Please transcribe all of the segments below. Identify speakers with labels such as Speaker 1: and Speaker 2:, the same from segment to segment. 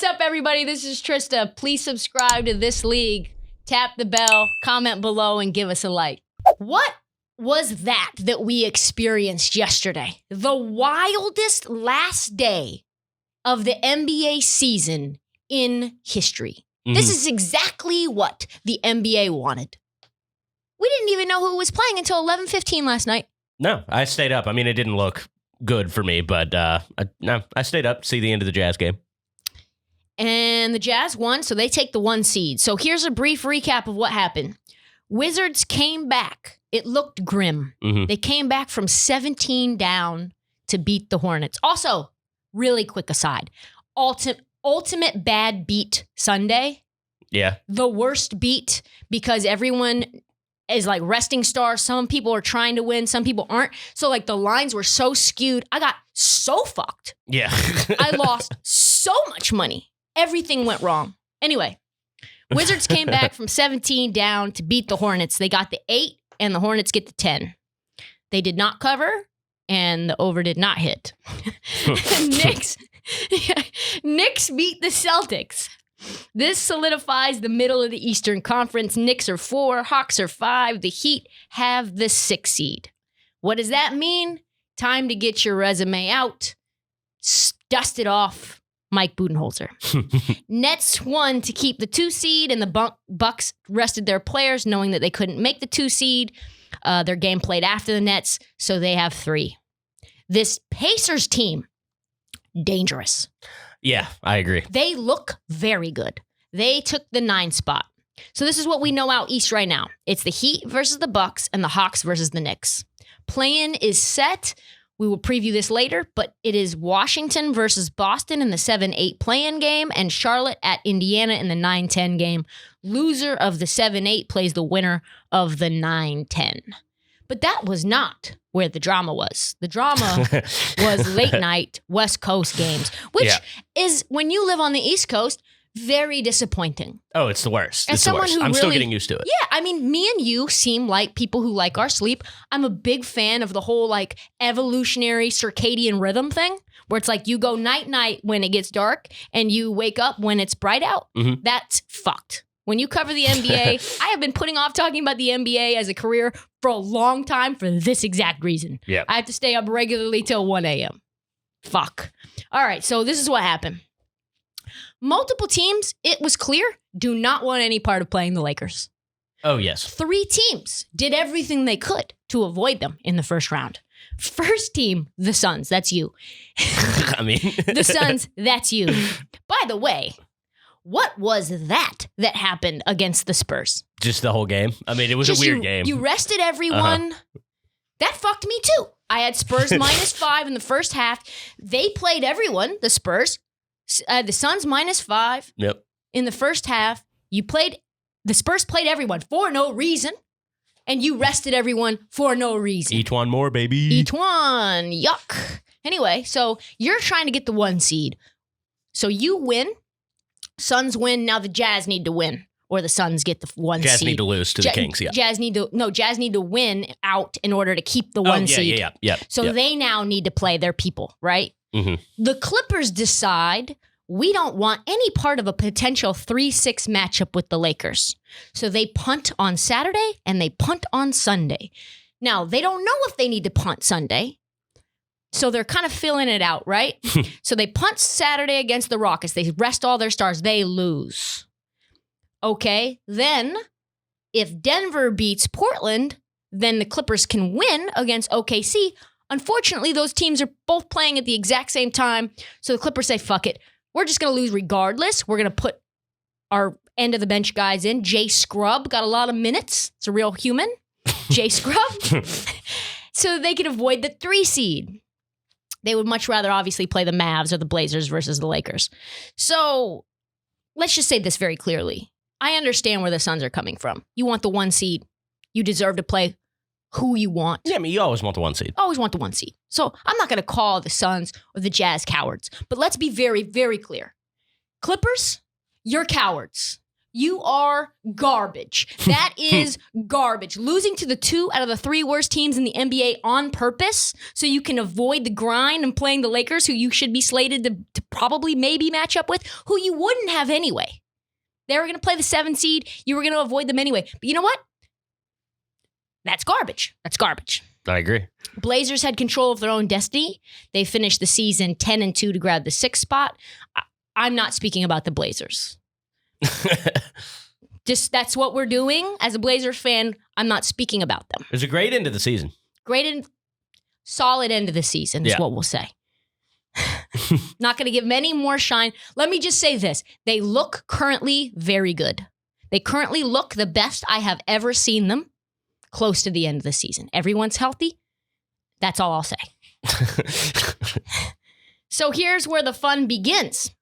Speaker 1: What's up, everybody? This is Trysta. Please subscribe to This League. Tap the bell, comment below, and give us a like. What was that we experienced yesterday? The wildest last day of the NBA season in history. Mm-hmm. This is exactly what the NBA wanted. We didn't even know who was playing until 11:15 last night.
Speaker 2: No, I stayed up. I mean, it didn't look good for me, but I stayed up to see the end of the Jazz game.
Speaker 1: And the Jazz won, so they take the 1 seed. So here's a brief recap of what happened. Wizards came back. It looked grim. Mm-hmm. They came back from 17 down to beat the Hornets. Also, really quick aside, ultimate bad beat Sunday.
Speaker 2: Yeah.
Speaker 1: The worst beat because everyone is like resting stars. Some people are trying to win. Some people aren't. So like the lines were so skewed. I got so fucked.
Speaker 2: Yeah.
Speaker 1: I lost so much money. Everything went wrong. Anyway, Wizards came back from 17 down to beat the Hornets. They got the 8 and the Hornets get the 10. They did not cover and the over did not hit. Knicks beat the Celtics. This solidifies the middle of the Eastern Conference. Knicks are 4, Hawks are 5. The Heat have the 6 seed. What does that mean? Time to get your resume out. Dust it off, Mike Budenholzer. Nets won to keep the 2 seed, and the Bucks rested their players, knowing that they couldn't make the 2 seed. Their game played after the Nets, so they have 3. This Pacers team, dangerous.
Speaker 2: Yeah, I agree.
Speaker 1: They look very good. They took the 9 spot. So this is what we know out east right now. It's the Heat versus the Bucks and the Hawks versus the Knicks. Play-in is set. We will preview this later, but it is Washington versus Boston in the 7-8 play-in game and Charlotte at Indiana in the 9-10 game. Loser of the 7-8 plays the winner of the 9-10. But that was not where the drama was. The drama was late night West Coast games, which is, when you live on the East Coast, very disappointing.
Speaker 2: Oh, it's the worst.
Speaker 1: As
Speaker 2: it's the worst. I'm still getting used to it.
Speaker 1: Yeah, I mean, me and you seem like people who like our sleep. I'm a big fan of the whole like evolutionary circadian rhythm thing, where it's like you go night-night when it gets dark and you wake up when it's bright out. Mm-hmm. That's fucked. When you cover the NBA, I have been putting off talking about the NBA as a career for a long time for this exact reason.
Speaker 2: Yep.
Speaker 1: I have to stay up regularly till 1 a.m. Fuck. All right, so this is what happened. Multiple teams, it was clear, do not want any part of playing the Lakers.
Speaker 2: Oh, yes.
Speaker 1: 3 teams did everything they could to avoid them in the first round. First team, the Suns. That's you.
Speaker 2: I mean.
Speaker 1: The Suns, that's you. By the way, what was that happened against the Spurs?
Speaker 2: Just the whole game? I mean, it was a weird game.
Speaker 1: You rested everyone. That fucked me too. I had Spurs -5 in the first half. They played everyone, the Spurs. The Suns -5 in the first half. The Spurs played everyone for no reason, and you rested everyone for no reason.
Speaker 2: Each one more, baby.
Speaker 1: Each one. Yuck. Anyway, so you're trying to get the 1 seed. So you win. Suns win. Now the Jazz need to win, or the Suns get the 1
Speaker 2: Jazz
Speaker 1: seed.
Speaker 2: Need to lose to the Kings, yeah.
Speaker 1: Jazz need to win out in order to keep the 1 seed.
Speaker 2: Yeah.
Speaker 1: So they now need to play their people, right? Mm-hmm. The Clippers decide we don't want any part of a potential 3-6 matchup with the Lakers. So they punt on Saturday and they punt on Sunday. Now, they don't know if they need to punt Sunday. So they're kind of filling it out, right? So they punt Saturday against the Rockets. They rest all their stars. They lose. Okay, then if Denver beats Portland, then the Clippers can win against OKC. Unfortunately, those teams are both playing at the exact same time. So the Clippers say, fuck it. We're just going to lose regardless. We're going to put our end of the bench guys in. Jay Scrubb got a lot of minutes. It's a real human. Jay Scrubb. So they can avoid the 3 seed. They would much rather obviously play the Mavs or the Blazers versus the Lakers. So let's just say this very clearly. I understand where the Suns are coming from. You want the 1 seed. You deserve to play who you want.
Speaker 2: Yeah, I mean, you always want the 1 seed.
Speaker 1: Always want the 1 seed. So I'm not going to call the Suns or the Jazz cowards. But let's be very, very clear. Clippers, you're cowards. You are garbage. That is garbage. Losing to the 2 out of the 3 worst teams in the NBA on purpose so you can avoid the grind and playing the Lakers, who you should be slated to probably maybe match up with, who you wouldn't have anyway. They were going to play the 7 seed. You were going to avoid them anyway. But you know what? That's garbage. That's garbage.
Speaker 2: I agree.
Speaker 1: Blazers had control of their own destiny. They finished the season 10-2 to grab the 6th spot. I'm not speaking about the Blazers. Just that's what we're doing. As a Blazers fan, I'm not speaking about them.
Speaker 2: It was a great end of the season.
Speaker 1: Solid end of the season is what we'll say. Not going to give many more shine. Let me just say this. They look currently very good. They currently look the best I have ever seen them close to the end of the season. Everyone's healthy. That's all I'll say. So here's where the fun begins.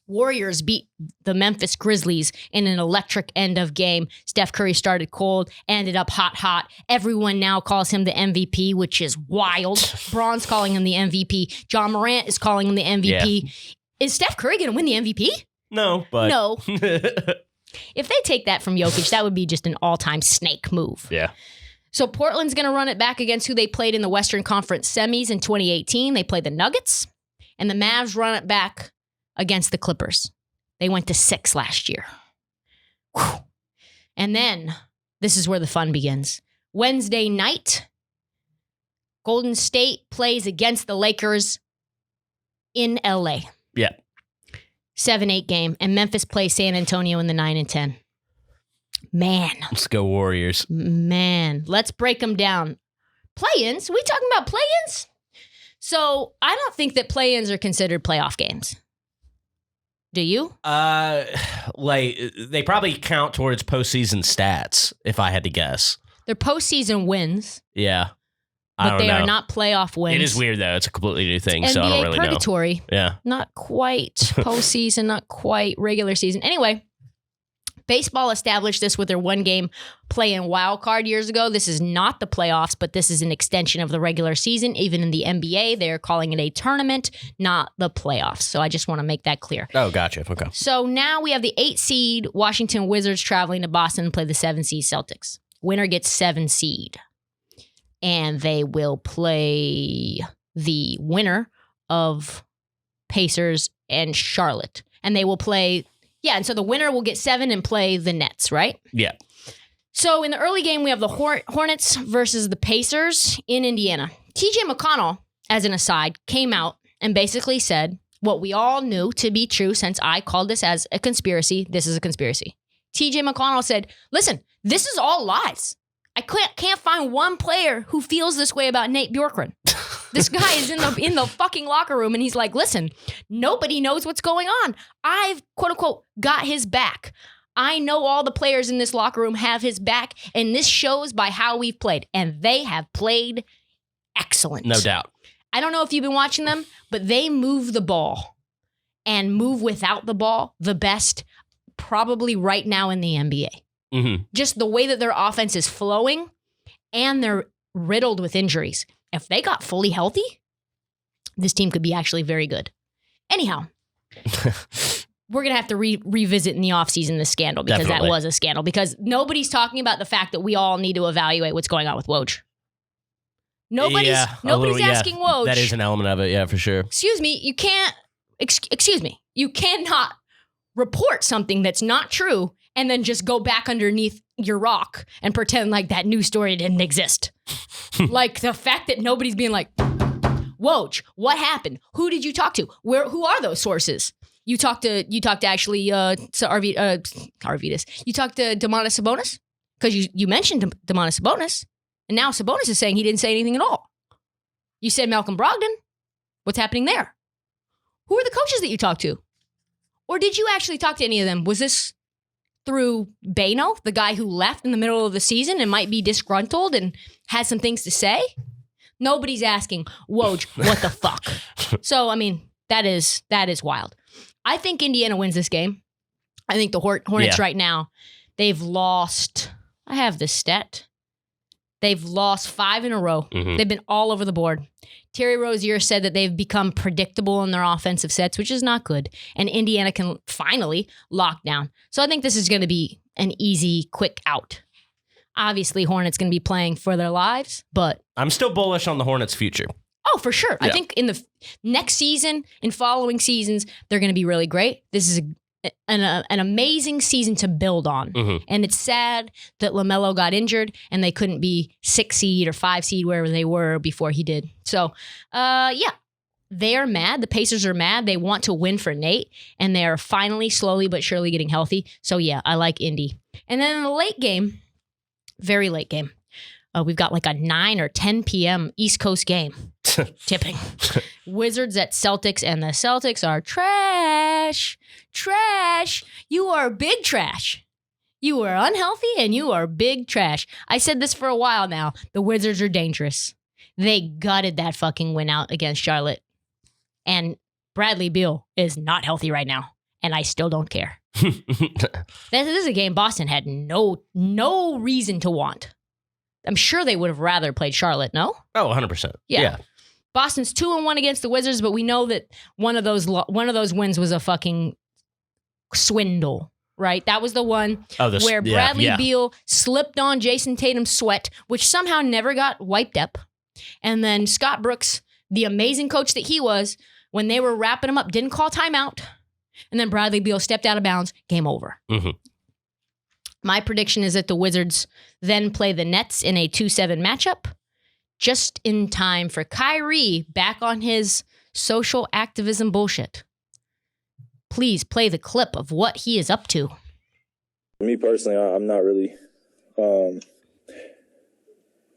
Speaker 1: Warriors beat the Memphis Grizzlies in an electric end of game. Steph Curry started cold, ended up hot. Everyone now calls him the MVP, which is wild. Braun's calling him the MVP. John Morant is calling him the MVP. Yeah. Is Steph Curry going to win the MVP?
Speaker 2: No, but...
Speaker 1: No. If they take that from Jokic, that would be just an all-time snake move.
Speaker 2: Yeah.
Speaker 1: So Portland's going to run it back against who they played in the Western Conference semis in 2018. They played the Nuggets, and the Mavs run it back against the Clippers. They went to 6 last year. Whew. And then, this is where the fun begins. Wednesday night, Golden State plays against the Lakers in LA.
Speaker 2: Yeah.
Speaker 1: 7-8 game, and Memphis plays San Antonio in the 9 and 10. Man.
Speaker 2: Let's go Warriors.
Speaker 1: Man. Let's break them down. Play-ins? We talking about play-ins? So, I don't think that play-ins are considered playoff games. Do you?
Speaker 2: Like, they probably count towards postseason stats, if I had to guess.
Speaker 1: They're postseason wins.
Speaker 2: Yeah.
Speaker 1: But they are not playoff wins.
Speaker 2: It is weird, though. It's a completely new thing,
Speaker 1: NBA
Speaker 2: so I don't really
Speaker 1: purgatory.
Speaker 2: know. Yeah.
Speaker 1: Not quite postseason, not quite regular season. Anyway, baseball established this with their one-game play-in wild card years ago. This is not the playoffs, but this is an extension of the regular season. Even in the NBA, they're calling it a tournament, not the playoffs. So I just want to make that clear.
Speaker 2: Oh, gotcha. Okay.
Speaker 1: So now we have the 8 seed Washington Wizards traveling to Boston to play the 7 seed Celtics. Winner gets 7 seed. And they will play the winner of Pacers and Charlotte. And they will play, and so the winner will get 7 and play the Nets, right?
Speaker 2: Yeah.
Speaker 1: So in the early game, we have the Hornets versus the Pacers in Indiana. TJ McConnell, as an aside, came out and basically said what we all knew to be true since I called this as a conspiracy. This is a conspiracy. TJ McConnell said, listen, this is all lies. I can't find one player who feels this way about Nate Bjorkgren. This guy is in the fucking locker room, and he's like, listen, nobody knows what's going on. I've, quote unquote, got his back. I know all the players in this locker room have his back, and this shows by how we've played. And they have played excellent.
Speaker 2: No doubt.
Speaker 1: I don't know if you've been watching them, but they move the ball and move without the ball the best probably right now in the NBA.
Speaker 2: Mm-hmm.
Speaker 1: Just the way that their offense is flowing, and they're riddled with injuries. If they got fully healthy, this team could be actually very good. Anyhow, we're going to have to revisit in the offseason this scandal, because Definitely. That was a scandal. Because nobody's talking about the fact that we all need to evaluate what's going on with Woj. Nobody's asking Woj.
Speaker 2: That is an element of it, yeah, for sure.
Speaker 1: Excuse me, you cannot report something that's not true and then just go back underneath your rock and pretend like that news story didn't exist. Like the fact that nobody's being like, Woj, what happened? Who did you talk to? Who are those sources? You talked to actually Arvidas. You talked to Domantas Sabonis? Because you mentioned Domantas Sabonis, and now Sabonis is saying he didn't say anything at all. You said Malcolm Brogdon. What's happening there? Who are the coaches that you talked to? Or did you actually talk to any of them? Was this through Bano, the guy who left in the middle of the season and might be disgruntled and has some things to say? Nobody's asking, Woj, what the fuck? So, I mean, that is wild. I think Indiana wins this game. I think the Hornets right now, they've lost, I have this stat. They've lost 5 in a row.
Speaker 2: Mm-hmm.
Speaker 1: They've been all over the board. Terry Rozier said that they've become predictable in their offensive sets, which is not good. And Indiana can finally lock down. So I think this is going to be an easy, quick out. Obviously, Hornets going to be playing for their lives, but
Speaker 2: I'm still bullish on the Hornets' future.
Speaker 1: Oh, for sure.
Speaker 2: Yeah.
Speaker 1: I think in the next season, in following seasons, they're going to be really great. This is an amazing season to build on.
Speaker 2: Mm-hmm.
Speaker 1: And it's sad that LaMelo got injured and they couldn't be 6 seed or 5 seed wherever they were before he did. So, yeah, they are mad. The Pacers are mad. They want to win for Nate, and they are finally, slowly but surely getting healthy. So, yeah, I like Indy. And then in the late game, very late game, we've got like a 9 or 10 p.m. East Coast game. Tipping. Wizards at Celtics, and the Celtics are trash. Trash. You are big trash. You are unhealthy, and you are big trash. I said this for a while now. The Wizards are dangerous. They gutted that fucking win out against Charlotte. And Bradley Beal is not healthy right now, and I still don't care. This is a game Boston had no reason to want. I'm sure they would have rather played Charlotte, no?
Speaker 2: Oh, 100%. Yeah.
Speaker 1: Boston's 2-1 against the Wizards, but we know that one of those wins was a fucking swindle, right? That was the one where Bradley Beal slipped on Jason Tatum's sweat, which somehow never got wiped up. And then Scott Brooks, the amazing coach that he was, when they were wrapping him up, didn't call timeout. And then Bradley Beal stepped out of bounds. Game over.
Speaker 2: Mm-hmm.
Speaker 1: My prediction is that the Wizards then play the Nets in a 2-7 matchup, just in time for Kyrie back on his social activism bullshit. Please play the clip of what he is up to.
Speaker 3: Me personally, I'm not really, I'm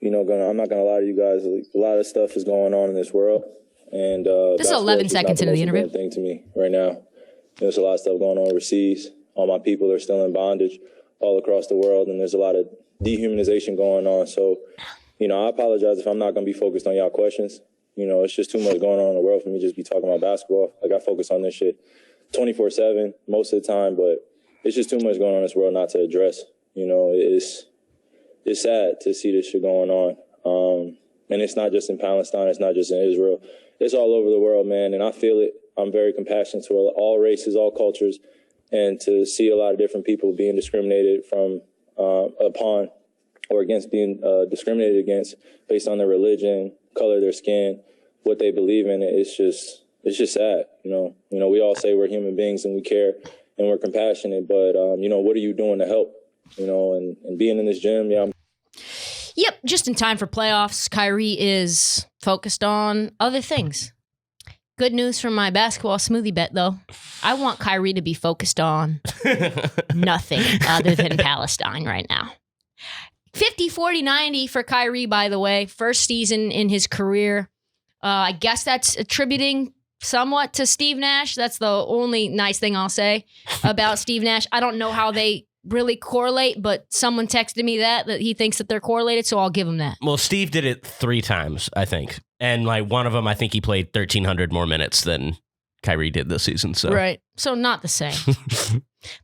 Speaker 3: not gonna lie to you guys. A lot of stuff is going on in this world, and
Speaker 1: this is 11 seconds into the interview.
Speaker 3: Thing to me right now, there's a lot of stuff going on overseas. All my people are still in bondage all across the world, and there's a lot of dehumanization going on. So, I apologize if I'm not going to be focused on y'all questions. It's just too much going on in the world for me to just be talking about basketball. Like, I focus on this shit 24/7 most of the time, but it's just too much going on in this world not to address. It's sad to see this shit going on. And it's not just in Palestine. It's not just in Israel. It's all over the world, man, and I feel it. I'm very compassionate toward all races, all cultures, and to see a lot of different people being discriminated upon or against, being discriminated against based on their religion, color of their skin, what they believe in. It's just sad. We all say we're human beings and we care and we're compassionate, but what are you doing to help? And being in this gym, yeah.
Speaker 1: Yep, just in time for playoffs. Kyrie is focused on other things. Good news from my basketball smoothie bet, though. I want Kyrie to be focused on nothing other than Palestine right now. 50, 40, 90 for Kyrie, by the way. First season in his career. I guess that's attributing somewhat to Steve Nash. That's the only nice thing I'll say about Steve Nash. I don't know how they really correlate, but someone texted me that he thinks that they're correlated, so I'll give him that.
Speaker 2: Well, Steve did it 3 times, I think. And one of them, I think he played 1,300 more minutes than Kyrie did this season. So
Speaker 1: right. So not the same.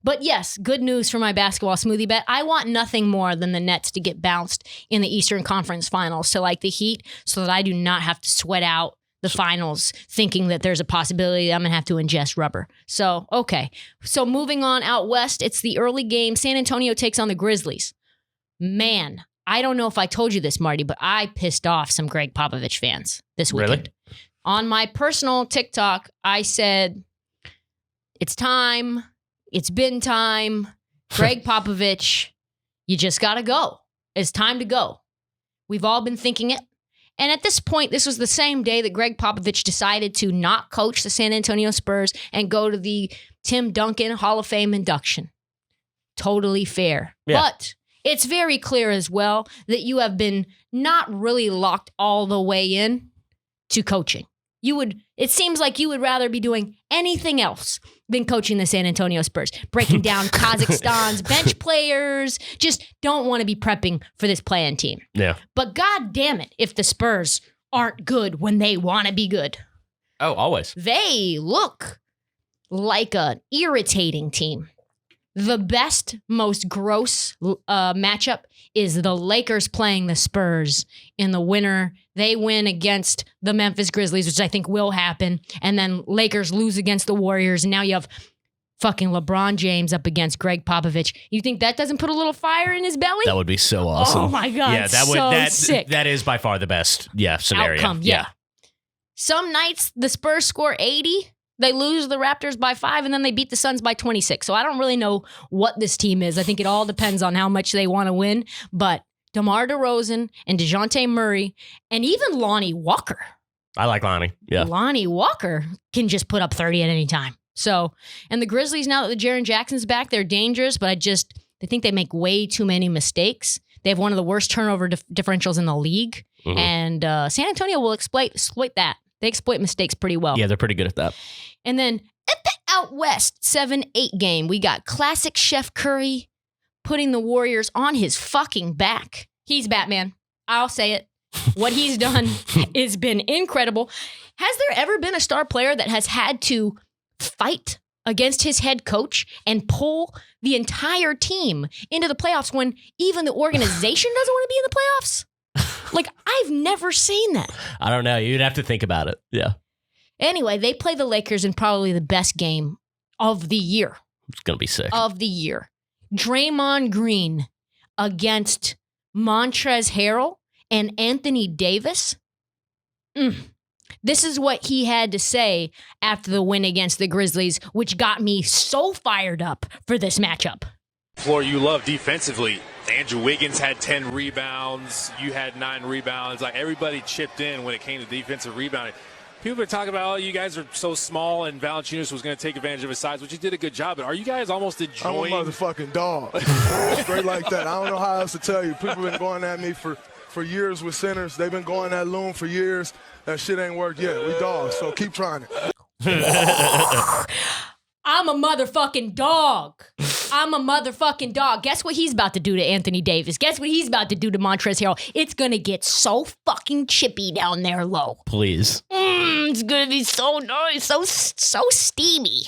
Speaker 1: But yes, good news for my basketball smoothie bet. I want nothing more than the Nets to get bounced in the Eastern Conference Finals to the Heat so that I do not have to sweat out the finals thinking that there's a possibility that I'm going to have to ingest rubber. So, okay. So moving on out west, it's the early game. San Antonio takes on the Grizzlies. Man, I don't know if I told you this, Marty, but I pissed off some Greg Popovich fans this weekend.
Speaker 2: Really?
Speaker 1: On my personal TikTok, I said, it's time. It's been time. Greg Popovich, you just got to go. It's time to go. We've all been thinking it. And at this point, this was the same day that Greg Popovich decided to not coach the San Antonio Spurs and go to the Tim Duncan Hall of Fame induction. Totally fair.
Speaker 2: Yeah.
Speaker 1: But it's very clear as well that you have been not really locked all the way in to coaching. It seems like you would rather be doing anything else than coaching the San Antonio Spurs, breaking down Kazakhstan's bench players, just don't want to be prepping for this play-in team.
Speaker 2: Yeah.
Speaker 1: But God damn it, if the Spurs aren't good when they want to be good.
Speaker 2: Oh, always.
Speaker 1: They look like an irritating team. The best, most gross matchup is the Lakers playing the Spurs in the winter. They win against the Memphis Grizzlies, which I think will happen. And then Lakers lose against the Warriors. And now you have fucking LeBron James up against Greg Popovich. You think that doesn't put a little fire in his belly?
Speaker 2: That would be so awesome.
Speaker 1: Oh my God.
Speaker 2: Yeah,
Speaker 1: sick.
Speaker 2: That is by far the best scenario.
Speaker 1: Outcome, yeah. Some nights the Spurs score 80. They lose the Raptors by 5, and then they beat the Suns by 26. So I don't really know what this team is. I think it all depends on how much they want to win. But DeMar DeRozan and DeJounte Murray and even Lonnie Walker.
Speaker 2: I like Lonnie. Yeah.
Speaker 1: Lonnie Walker can just put up 30 at any time. So, and the Grizzlies, now that the Jaren Jackson's back, they're dangerous, but I think they make way too many mistakes. They have one of the worst turnover differentials in the league. Mm-hmm. And San Antonio will exploit that. They exploit mistakes pretty well.
Speaker 2: Yeah, they're pretty good at that.
Speaker 1: And then at the Out West 7-8 game, we got classic Chef Curry putting the Warriors on his fucking back. He's Batman. I'll say it. What he's done has been incredible. Has there ever been a star player that has had to fight against his head coach and pull the entire team into the playoffs when even the organization doesn't want to be in the playoffs? Like, I've never seen that.
Speaker 2: I don't know. You'd have to think about it. Yeah.
Speaker 1: Anyway, they play the Lakers in probably the best game of the year.
Speaker 2: It's going to be sick.
Speaker 1: Of the year. Draymond Green against Montrezl Harrell and Anthony Davis. This is what he had to say after the win against the Grizzlies, which got me so fired up for this matchup.
Speaker 4: Floor you love defensively. Andrew Wiggins had 10 rebounds. You had 9 rebounds. Like, everybody chipped in when it came to defensive rebounding. People are talking about, oh, you guys are so small, and Valanciunas was going to take advantage of his size, which he did a good job. But are you guys almost enjoying?
Speaker 5: I'm a motherfucking dog. Straight like that. I don't know how else to tell you. People have been going at me for years with centers. They've been going at Loon for years. That shit ain't worked yet. We dogs, so keep trying it.
Speaker 1: I'm a motherfucking dog. I'm a motherfucking dog. Guess what he's about to do to Anthony Davis? Guess what he's about to do to Montrezl Harrell? It's going to get so fucking chippy down there low.
Speaker 2: Please.
Speaker 1: It's going to be so nice, so steamy.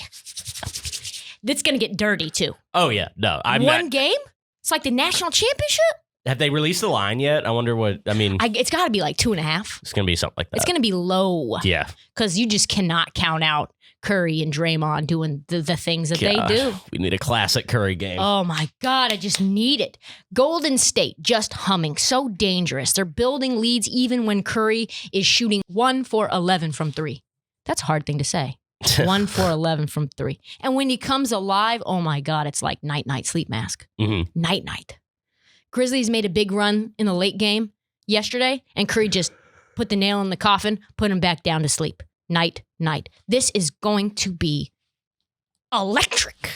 Speaker 1: It's going to get dirty, too.
Speaker 2: Oh, yeah. No,
Speaker 1: One game? It's like the national championship?
Speaker 2: Have they released the line yet? I wonder what,
Speaker 1: it's got to be like 2.5.
Speaker 2: It's going to be something like that.
Speaker 1: It's going to be low.
Speaker 2: Yeah.
Speaker 1: Because you just cannot count out Curry and Draymond doing the things that they do.
Speaker 2: We need a classic Curry game.
Speaker 1: Oh, my God. I just need it. Golden State just humming. So dangerous. They're building leads even when Curry is shooting 1 for 11 from 3. That's a hard thing to say. 1 for 11 from 3. And when he comes alive, oh, my God, it's like night-night sleep mask.
Speaker 2: Mm-hmm.
Speaker 1: Night-night. Grizzlies made a big run in the late game yesterday, and Curry just put the nail in the coffin, put him back down to sleep. Night. This is going to be electric.